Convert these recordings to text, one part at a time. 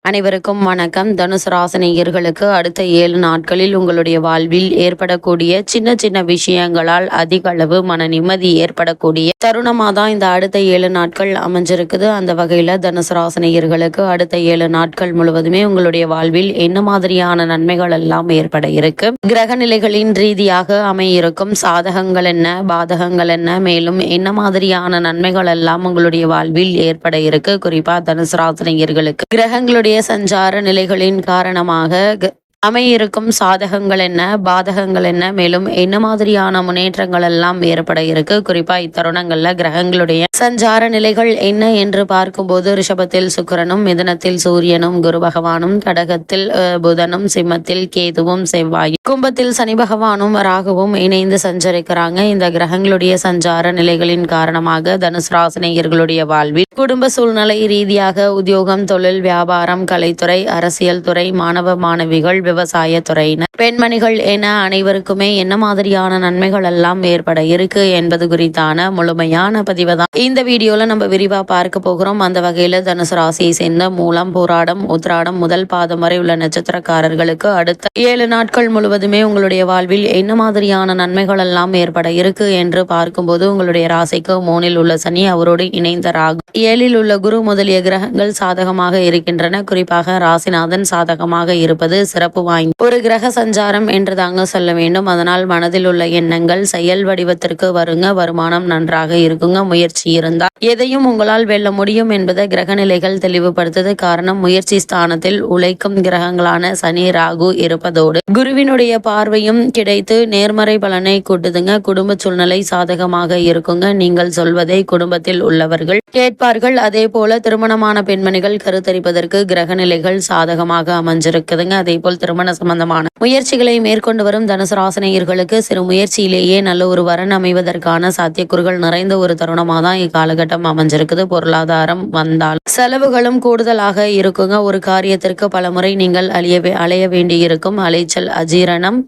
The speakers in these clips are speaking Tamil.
அனைவருக்கும் வணக்கம். தனுசு ராசினியர்களுக்கு அடுத்த 7 நாட்களில் உங்களுடைய வாழ்வில் ஏற்படக்கூடிய சின்ன சின்ன விஷயங்களால் அதிக அளவு மன நிம்மதி ஏற்படக்கூடிய தருணமாக தான் இந்த அடுத்த 7 நாட்கள் அமைஞ்சிருக்குது. அந்த வகையில் தனுசு ராசினியர்களுக்கு அடுத்த 7 நாட்கள் முழுவதுமே உங்களுடைய வாழ்வில் என்ன மாதிரியான நன்மைகள் எல்லாம் ஏற்பட இருக்கு, கிரக நிலைகளின் ரீதியாக அமையிருக்கும் சாதகங்கள் என்ன, பாதகங்கள் என்ன, மேலும் என்ன மாதிரியான நன்மைகள் எல்லாம் உங்களுடைய வாழ்வில் ஏற்பட இருக்கு. குறிப்பா தனுசு ராசினியர்களுக்கு கிரகங்களுடைய சஞ்சார நிலைகளின் காரணமாக அமையிருக்கும் சாதகங்கள் என்ன, பாதகங்கள் என்ன, மேலும் என்ன மாதிரியான முன்னேற்றங்கள் எல்லாம் ஏற்பட இருக்கு. குறிப்பா இத்தருணங்கள்ல கிரகங்களுடைய சஞ்சார நிலைகள் என்ன என்று பார்க்கும்போது ரிஷபத்தில் சுக்கிரனும், மிதுனத்தில் சூரியனும், குரு பகவானும், கடகத்தில் புதனும், சிம்மத்தில் கேதுவும், செவ்வாயும், கும்பத்தில் சனி பகவானும் ராகுவும் இணைந்து சஞ்சரிக்கிறாங்க. இந்த கிரகங்களுடைய சஞ்சார நிலைகளின் காரணமாக தனுசு ராசினியர்களுடைய வாழ்வில் குடும்ப சூழ்நிலை ரீதியாக உத்தியோகம், தொழில், வியாபாரம், கலைத்துறை, அரசியல் துறை, மாணவ மாணவிகள், விவசாய துறையினர், பெண்மணிகள் என அனைவருக்குமே என்ன மாதிரியான நன்மைகள் எல்லாம் ஏற்பட இருக்கு என்பது குறித்தான முழுமையான பதிவை தான் இந்த வீடியோல நம்ம விரிவா பார்க்க போகிறோம். அந்த வகையில தனுசு ராசியை சேர்ந்த மூலம், போராடம், உத்திராடம் முதல் பாதம் வரை உள்ள நட்சத்திரக்காரர்களுக்கு அடுத்த 7 நாட்கள் முழுவதுமே உங்களுடைய வாழ்வில் என்ன மாதிரியான நன்மைகள் எல்லாம் ஏற்பட இருக்கு என்று பார்க்கும்போது உங்களுடைய ராசிக்கு 3இல் உள்ள சனி, அவரோடு இணைந்த ராகு, 7இல் உள்ள குரு முதலிய கிரகங்கள் சாதகமாக இருக்கின்றன. குறிப்பாக ராசிநாதன் சாதகமாக இருப்பது சிறப்பு வாய்ந்த ஒரு கிரக சஞ்சாரம் என்று தாங்க சொல்ல வேண்டும். அதனால் மனதில் உள்ள எண்ணங்கள் செயல் வடிவத்திற்கு வருங்க. வருமானம் நன்றாக இருக்குங்க. முயற்சி இருந்தால் எதையும் உங்களால் வெல்ல முடியும் என்பதை கிரக நிலைகள் தெளிவுபடுத்தது. காரணம், முயற்சி ஸ்தானத்தில் உழைக்கும் கிரகங்களான சனி, ராகு இருப்பதோடு குருவினுடைய பார்வையும் கிடைத்து நேர்மறை பலனை கூட்டுதுங்க. குடும்ப சூழ்நிலை சாதகமாக இருக்குங்க. நீங்கள் சொல்வதை குடும்பத்தில் உள்ளவர்கள் கேட்பார்கள். அதே போல திருமணமான பெண்மணிகள் கருத்தரிப்பதற்கு கிரக நிலைகள் சாதகமாக அமைஞ்சிருக்குதுங்க. அதே போல் திருமண சம்பந்தமான முயற்சிகளை மேற்கொண்டு வரும் தனுசு ராசினியர்களுக்கு சிறு முயற்சியிலேயே நல்ல ஒரு வரன் அமைவதற்கான சாத்தியக்கூறுகள் நிறைந்த ஒரு தருணமாக தான் இக்காலகட்டம் அமைஞ்சிருக்குது. பொருளாதாரம் வந்தால் செலவுகளும் கூடுதலாக இருக்குங்க. ஒரு காரியத்திற்கு பல முறை நீங்கள் அலைய வேண்டியிருக்கும். அலைச்சல், அஜீரணம்,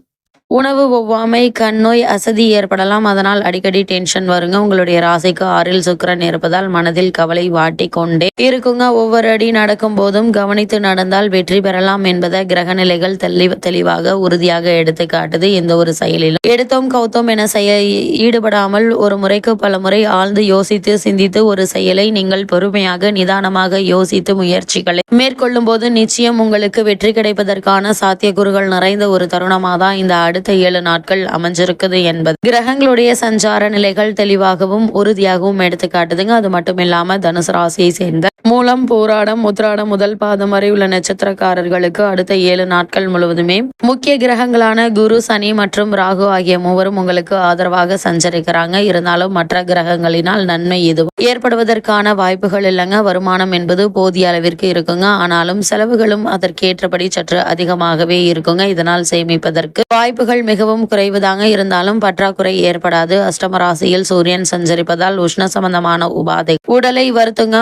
உணவு ஒவ்வாமை, கண்ணோய், அசதி ஏற்படலாம். அதனால் அடிக்கடி டென்ஷன் வருங்க. உங்களுடைய ராசிக்கு 6இல் சுக்கிரன் இருப்பதால் மனதில் கவலை வாட்டி கொண்டே இருக்குங்க. ஒவ்வொரு அடி நடக்கும் போதும் கவனித்து நடந்தால் வெற்றி பெறலாம் என்பதை கிரக நிலைகள் தெளிவாக உறுதியாக எடுத்து காட்டுது. எந்த ஒரு செயலிலும் எடுத்தோம் கவுத்தோம் என ஈடுபடாமல் ஒரு முறைக்கு பல முறை ஆழ்ந்து யோசித்து சிந்தித்து ஒரு செயலை நீங்கள் பொறுமையாக நிதானமாக யோசித்து முயற்சிகளை மேற்கொள்ளும் போது நிச்சயம் உங்களுக்கு வெற்றி கிடைப்பதற்கான சாத்தியக்கூறுகள் நிறைந்த ஒரு தருணமாக தான் இந்த அடுத்த 7 நாட்கள் அமைஞ்சிருக்குது என்பது கிரகங்களுடைய சஞ்சார நிலைகள் தெளிவாகவும் உறுதியாகவும் எடுத்து காட்டுதுங்க. அது மட்டும் இல்லாம தனுசு ராசியை சேர்ந்த மூலம், போராடம், உத்திராடம் முதல் பாதம் வரை உள்ள நட்சத்திரக்காரர்களுக்கு அடுத்த 7 நாட்கள் முழுவதுமே முக்கிய கிரகங்களான குரு, சனி மற்றும் ராகு ஆகிய மூவரும் உங்களுக்கு ஆதரவாக சஞ்சரிக்கிறாங்க. இருந்தாலும் மற்ற கிரகங்களினால் நன்மை எதுவும் ஏற்படுவதற்கான வாய்ப்புகள் இல்லைங்க. வருமானம் என்பது போதிய அளவிற்கு இருக்குங்க. ஆனாலும் செலவுகளும் அதற்கேற்றபடி சற்று அதிகமாகவே இருக்குங்க. இதனால் சேமிப்பதற்கு வாய்ப்புகள் மிகவும் குறைவுதாங்க. இருந்தாலும் பற்றாக்குறை ஏற்படாது. அஷ்டம ராசியில் சூரியன் சஞ்சரிப்பதால் உஷ்ண சம்பந்தமான உபாதை உடலை வருத்துங்க.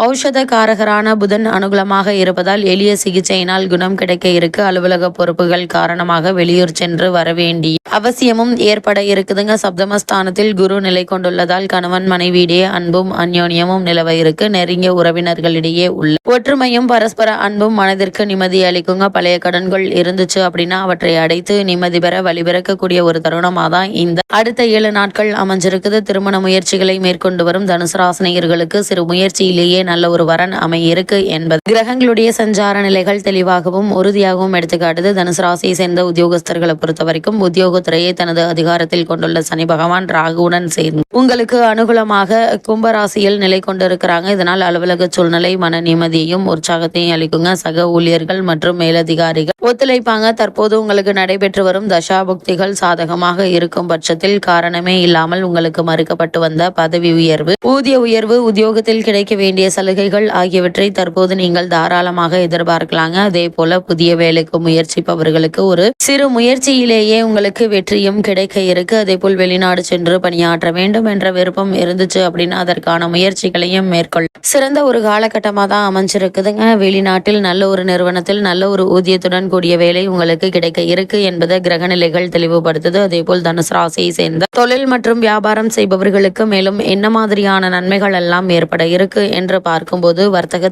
ஔஷத காரகரான புதன் அனுகூலமாக இருப்பதால் எளிய சிகிச்சையினால் குணம் கிடைக்க இருக்கு. அலுவலக பொறுப்புகள் காரணமாக வெளியூர் சென்று வரவேண்டிய அவசியமும் ஏற்பட இருக்குதுங்க. சப்தமஸ்தானத்தில் குரு நிலை கொண்டுள்ளதால் கணவன் மனைவியிடையே அன்பும் அந்யோன்யமும் நிலவ இருக்கு. நெருங்கிய உறவினர்களிடையே உள்ள ஒற்றுமையும் பரஸ்பர அன்பும் மனதிற்கு நிம்மதி அளிக்குங்க. பழைய கடன்கள் இருந்துச்சு அப்படின்னா அவற்றை அடைத்து நிம்மதி பெற வழிபிறக்கக்கூடிய ஒரு தருணமாக தான் இந்த அடுத்த 7 நாட்கள் அமைஞ்சிருக்குது. திருமண முயற்சிகளை மேற்கொண்டு வரும் தனுசு ராசினியர்களுக்கு சிறு முயற்சியிலேயே நல்ல ஒரு வரன் அமையிருக்கு என்பது கிரகங்களுடைய சஞ்சார நிலைகள் தெளிவாகவும் உறுதியாகவும் எடுத்துக்காட்டுது. தனுசு ராசியை சேர்ந்த உத்தியோகஸ்தர்களை பொறுத்த வரைக்கும் உத்தியோகத்துறையை தனது அதிகாரத்தில் கொண்டுள்ள சனி பகவான் ராகுவுடன் சேர்ந்து உங்களுக்கு அனுகூலமாக கும்பராசியில் நிலை கொண்டிருக்கிறாங்க. இதனால் அலுவலக சூழ்நிலை மன நிம்மதியையும் உற்சாகத்தையும் அளிக்குங்க. சக ஊழியர்கள் மற்றும் மேலதிகாரிகள் ஒத்துழைப்பாங்க. தற்போது உங்களுக்கு நடைபெற்று வரும் தசாபுக்திகள் சாதகமாக இருக்கும் பட்சத்தில் காரணமே இல்லாமல் உங்களுக்கு மறுக்கப்பட்டு வந்த பதவி உயர்வு, ஊதிய உயர்வு, உத்தியோகத்தில் கிடைக்க வேண்டிய சலுகைகள் ஆகியவற்றை தற்போது நீங்கள் தாராளமாக எதிர்பார்க்கலாங்க. அதே போல புதிய வேலைக்கு முயற்சிப்பவர்களுக்கு ஒரு சிறு முயற்சியிலேயே உங்களுக்கு வெற்றியும் கிடைக்க இருக்கு. அதே போல் வெளிநாடு சென்று பணியாற்ற வேண்டும் என்ற விருப்பம் இருந்துச்சு அப்படின்னா அதற்கான முயற்சிகளையும் மேற்கொள்ள சிறந்த ஒரு காலகட்டமாக தான் அமைஞ்சிருக்குதுங்க. வெளிநாட்டில் நல்ல ஒரு நிறுவனத்தில் நல்ல ஒரு ஊதியத்துடன் கூடிய வேலை உங்களுக்கு கிடைக்க இருக்கு என்பதை கிரகநிலைகள் தெளிவுபடுத்துது. அதே போல் தனுசு ராசியை சேர்ந்த தொழில் மற்றும் வியாபாரம் செய்பவர்களுக்கு மேலும் என்ன மாதிரியான நன்மைகள் எல்லாம் ஏற்பட இருக்கு என்று பார்க்கும்போது வர்த்தக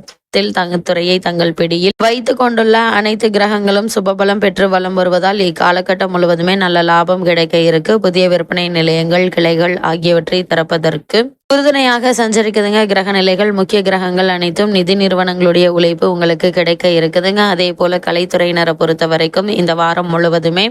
துறையை தங்கள் பிடியில் வைத்துக் கொண்டுள்ள அனைத்து கிரகங்களும் சுபபலம் பெற்று வலம் வருவதால் இக்காலகட்டம் முழுவதுமே நல்ல லாபம் கிடைக்க இருக்கு. புதிய விற்பனை நிலையங்கள், கிளைகள் ஆகியவற்றை திறப்பதற்கு உறுதுணையாக சஞ்சரிக்குதுங்க கிரக நிலைகள். முக்கிய கிரகங்கள் அனைத்தும் நிதி நிறுவனங்களுடைய உழைப்பு உங்களுக்கு கிடைக்க இருக்குதுங்க. அதே போல கலைத்துறையினரை பொறுத்த வரைக்கும் இந்த வாரம் முழுவதுமே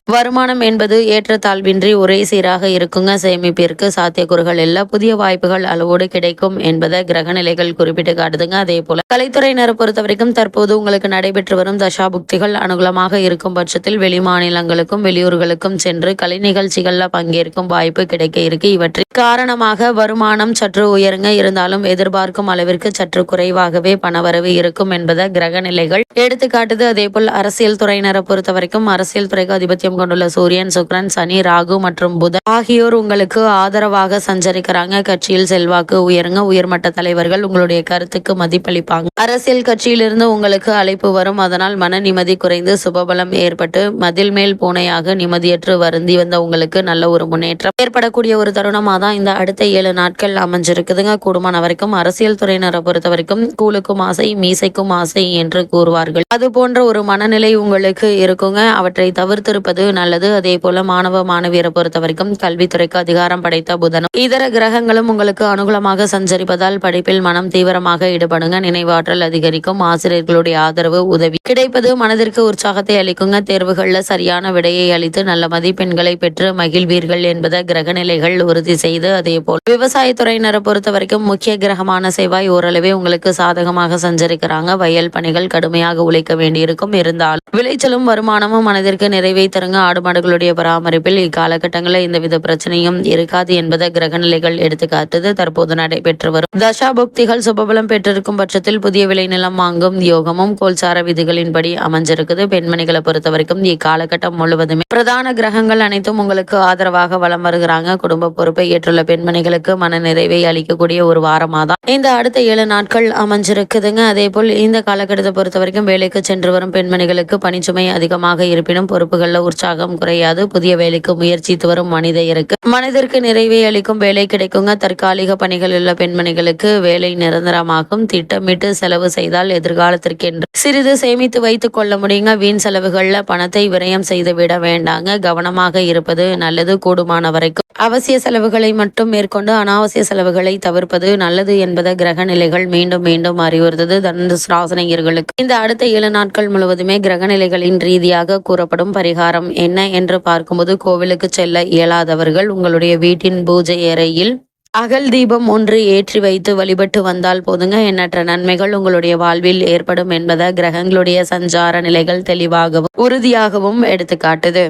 வருமானம் என்பது ஏற்றத்தாழ்வின்றி ஒரே சீராக இருக்குங்க. சேமிப்பிற்கு சாத்தியக்கூறுகள் இல்ல. புதிய வாய்ப்புகள் அளவோடு கிடைக்கும் என்பதை கிரகநிலைகள் குறிப்பிட்டு காட்டுதுங்க. அதே போல கலைத்துறையினரை பொறுத்த வரைக்கும் தற்போது உங்களுக்கு நடைபெற்று வரும் தசாபுக்திகள் அனுகூலமாக இருக்கும் பட்சத்தில் வெளி மாநிலங்களுக்கும் வெளியூர்களுக்கும் சென்று கலை நிகழ்ச்சிகள்ல பங்கேற்கும் வாய்ப்பு கிடைக்க இருக்கு. இவற்றின் காரணமாக வருமானம் சற்று உயருங்க. இருந்தாலும் எதிர்பார்க்கும் அளவிற்கு சற்று குறைவாகவே பணவரவு இருக்கும் என்பதை கிரகநிலைகள் எடுத்துக்காட்டுது. அதே போல் அரசியல் துறையினரை பொறுத்த வரைக்கும் அரசியல் துறைக்கு அதிபத்தியம் கொண்டுள்ள சூரியன், சுக்கிரன், சனி, ராகு மற்றும் புதன் ஆகியோர் உங்களுக்கு ஆதரவாக சஞ்சரிக்கிறாங்க. கட்சியில் செல்வாக்கு உயருங்க. உயர்மட்ட தலைவர்கள் உங்களுடைய கருத்துக்கு மதிப்பளிப்பாங்க. அரசியல் கட்சியிலிருந்து உங்களுக்கு அழைப்பு வரும். அதனால் மன நிம்மதி குறைந்து சுபபலம் ஏற்பட்டு மதில் மேல் பூனையாக நிம்மதியற்று வருந்தி வந்த உங்களுக்கு நல்ல ஒரு முன்னேற்றம் ஏற்படக்கூடிய ஒரு தருணமாக தான் இந்த அடுத்த 7 நாட்கள் அமைஞ்சிருக்குதுங்க. கூடுமான வரைக்கும் அரசியல் துறையினரை பொறுத்த வரைக்கும் கூழுக்கும் ஆசை மீசைக்கும் ஆசை என்று கூறுவார்கள். அது போன்ற ஒரு மனநிலை உங்களுக்கு இருக்குங்க. அவற்றை தவிர்த்திருப்பது நல்லது. அதே போல மாணவ மாணவியரை பொறுத்த வரைக்கும் கல்வித்துறைக்கு அதிகாரம் படைத்த புதனும் இதர கிரகங்களும் உங்களுக்கு அனுகூலமாக சஞ்சரிப்பதால் படிப்பில் மனம் தீவிரமாக ஈடுபடுங்க. நினைவாற்றல் அதிகரிக்கும். ஆசிரியர்களுடைய ஆதரவு உதவி கிடைப்பது மனதிற்கு உற்சாகத்தை அளிக்குங்க. தேர்வுகள்ல சரியான விடையை அளித்து நல்ல மதிப்பெண்களை பெற்று மகிழ்வீர்கள் என்பதை கிரகநிலைகள் உறுதி செய்து, அதே போல் விவசாயத்துறையினரை பொறுத்த வரைக்கும் முக்கிய கிரகமான செவ்வாய் ஓரளவே உங்களுக்கு சாதகமாக சஞ்சரிக்கிறாங்க. வயல் பணிகள் கடுமையாக உழைக்க வேண்டியிருக்கும். இருந்தாலும் விளைச்சலும் வருமானமும் மனதிற்கு நிறைவை தருங்க. ஆடு மாடுகளுடைய பராமரிப்பில் இக்காலகட்டங்களில் எந்தவித பிரச்சனையும் இருக்காது என்பதை கிரகநிலைகள் எடுத்துக்காட்டுது. தற்போது நடைபெற்று வரும் தசாபுக்திகள் சுபபலம் பெற்றிருக்கும் பட்சத்தில் புதிய விளைநிலம் வாங்கும் யோகமும் கோல்சார விதிகளின்படி அமைஞ்சிருக்குது. பெண்மணிகளை பொறுத்த வரைக்கும் இக்காலகட்டம் முழுவதுமே பிரதான கிரகங்கள் அனைத்தும் உங்களுக்கு ஆதரவாக வலம் வருகிறாங்க. குடும்ப பொறுப்பை ஏற்றுள்ள பெண்மணிகளுக்கு மன நிறைவை அளிக்கக்கூடிய ஒரு வாரமாதான் இந்த அடுத்த 7 நாட்கள் அமைஞ்சிருக்குதுங்க. அதே போல் இந்த காலகட்டத்தை பொறுத்த வரைக்கும் வேலைக்கு சென்று வரும் பெண்மணிகளுக்கு பணிச்சுமை அதிகமாக இருப்பினும் பொறுப்புகள்ல உற்சாகம் குறையாது. புதிய வேலைக்கு முயற்சித்து வரும் மனிதருக்கு நிறைவை அளிக்கும் வேலை கிடைக்குங்க. தற்காலிக பணிகள் உள்ள பெண்மணிகளுக்கு வேலை நிரந்தரமாகும். திட்டமிட்டு செலவு செய்தால் எதிர்காலத்திற்கென்று சிறிது சேமித்து வைத்துக் கொள்ள முடியுங்க. வீண் செலவுகள்ல பணத்தை விரயம் செய்து விட வேண்டாங்க. கவனமாக இருப்பது நல்லது. கூடுமான வரைக்கும் அவசிய செலவுகளை மட்டும் மேற்கொண்டு அனாவசிய செலவுகளை தவிர்ப்பது நல்லது என்பதை கிரக நிலைகள் மீண்டும் மீண்டும் அறிவுறுத்தது. தனுசு ராசினியர்களுக்கு இந்த அடுத்த 7 நாட்கள் முழுவதுமே கிரக நிலைகளின் ரீதியாக கூறப்படும் பரிகாரம் என்ன என்று பார்க்கும்போது, கோவிலுக்கு செல்ல இயலாதவர்கள் உங்களுடைய வீட்டின் பூஜை அறையில் அகல் தீபம் ஒன்று ஏற்றி வைத்து வழிபட்டு வந்தால் போதுங்க. எண்ணற்ற நன்மைகள் உங்களுடைய வாழ்வில் ஏற்படும் என்பதை கிரகங்களுடைய சஞ்சார நிலைகள் தெளிவாகவும் உறுதியாகவும் எடுத்துக்காட்டுது.